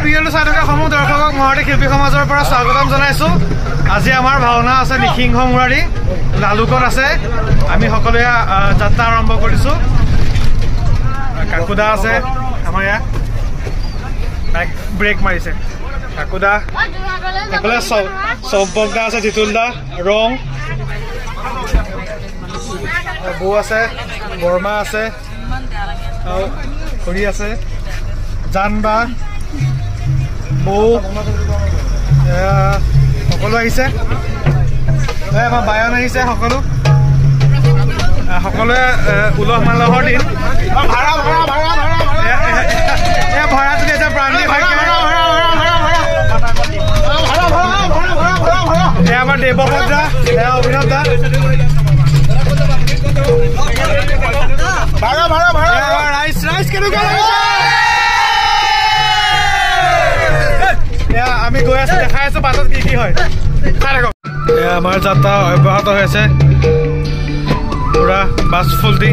ভিডিঅ'টো চাই থকা সমূহ দৰ্শকক মহাৰতী শিল্পী সমাজৰ পৰা স্বাগতম জনাইছো। আজি আমাৰ ভাওনা আছে নিসিংহ মুৰাৰী লালুকত আছে। আমি সকলোৱে যাত্ৰা আৰম্ভ কৰিছো। কাকুদা আছে আমাৰ ইয়াত ব্ৰেক মাৰিছে। কাকুদা এইফালে চম্পকদা আছে, জিতুলদা, ৰং বৌ আছে, বৰ্মা আছে, খুৰী আছে, জানবা বৌ সকলো আহিছে। আমাৰ বায়ন আহিছে। সকলোৱে উলহ মালহৰ দিন। ভাড়াটো দিছে প্ৰাণী আমাৰ দেৱপদ দা, অভিনৱ দা, আমি গৈ আছো, দেখাই আছো বাটত কি কি হয়। আমাৰ যাত্ৰা অব্যাহত হৈ আছে পুৰা বাছ ফুলটি।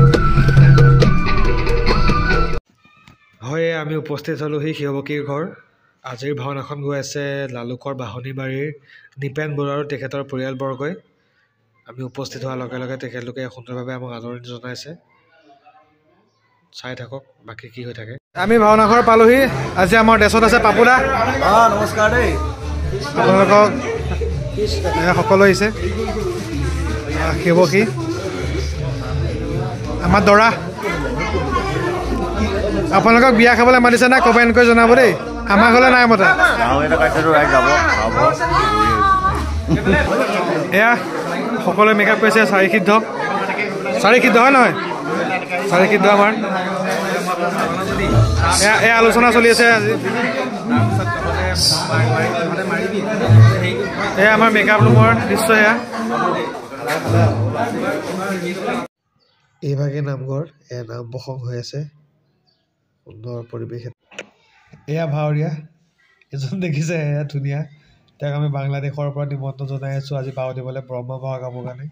হয়, আমি উপস্থিত হ'লোহি শিৱকীৰ ঘৰ। আজিৰ ভাওনাখন গৈ আছে লালুকৰ বাহনীবাৰীৰ নিপেন বৰুৱা আৰু তেখেতৰ পৰিয়ালবৰ্গই। আমি উপস্থিত হোৱাৰ লগে লগে তেখেতলোকে সুন্দৰভাৱে আমাক আদৰণি জনাইছে। চাই থাকক বাকী কি হৈ থাকে। আমি ভাওনা ঘৰ পালোহি। আজি আমাৰ দেশত আছে পাপুদা। নমস্কাৰ দেই, আপোনালোকক সকলো আহিছে। শিৱকী আমাৰ দৰা। আপোনালোকক বিয়া খাবলৈ মাতিছে নাই কমেণ্ট কৰি জনাব দেই। আমাৰ ঘৰলৈ নাই মতা। এয়া সকলোৱে মেকআপ কৰিছে। চাৰি সিদ্ধ হয় নহয়? চাৰি সিদ্ধ আমাৰ এয়া আলোচনা চলি আছে আজি। এয়া আমাৰ মেকআপ ৰুমৰ দৃশ্য। এয়া এইভাগে নামঘৰ, এয়া নাম প্ৰসংগ হৈ আছে। সুন্দৰ পৰিৱেশ। এয়া ভাৱৰীয়া এজন দেখিছে, এয়া ধুনীয়া। তেওঁক আমি বাংলাদেশৰ পৰা নিমন্ত্ৰণ জনাই আছো আজি ভাও দিবলৈ ব্ৰহ্ম ভাও গাবৰ কাৰণে।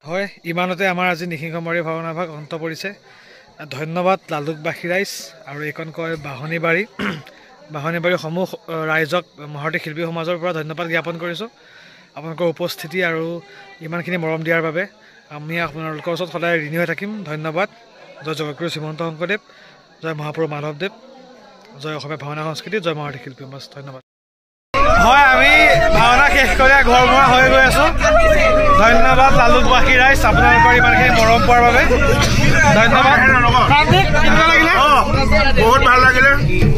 হয়, ইমানতে আমাৰ আজি নিসিংহ মুৰাৰী ভাওনা ভাগ অন্ত পৰিছে। ধন্যবাদ লালুকবাসী ৰাইজ আৰু এইখন কয় বাহনীবাৰী সমূহ ৰাইজক মহাৰতী শিল্পী সমাজৰ পৰা ধন্যবাদ জ্ঞাপন কৰিছোঁ আপোনালোকৰ উপস্থিতি আৰু ইমানখিনি মৰম দিয়াৰ বাবে। আমি আপোনালোকৰ ওচৰত সদায় ঋণী হৈ থাকিম। ধন্যবাদ। জয় জগতগুৰু শ্ৰীমন্ত শংকৰদেৱ, জয় মহাপুৰুষ মাধৱদেৱ, জয় অসমীয়া ভাওনা সংস্কৃতি, জয় মহাৰতী শিল্পী সমাজ। ধন্যবাদ। হয়, আমি ভাওনা শেষ কৰি ঘৰ মুৱা হৈ গৈ আছোঁ। ধন্যবাদ লালুকবাসী ৰাইজ, আপোনালোকৰ ইমানখিনি মৰম পোৱাৰ বাবে ধন্যবাদ। কেনেকুৱা লাগিলে? বহুত ভাল লাগিলে,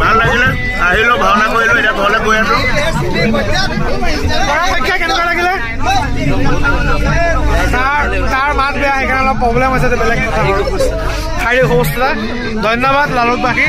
ভাল লাগিলে। আহিলো, ভাওনা কৰিলো, এতিয়া ঘৰলৈ গৈ আছো। কেনেকুৱা লাগিলে? তাৰ মাত বেয়া, সেইকাৰণে অলপ প্ৰব্লেম হৈছে, বেলেগ কথা। শাৰীৰিক সুস্থতা। ধন্যবাদ লালুকবাসী।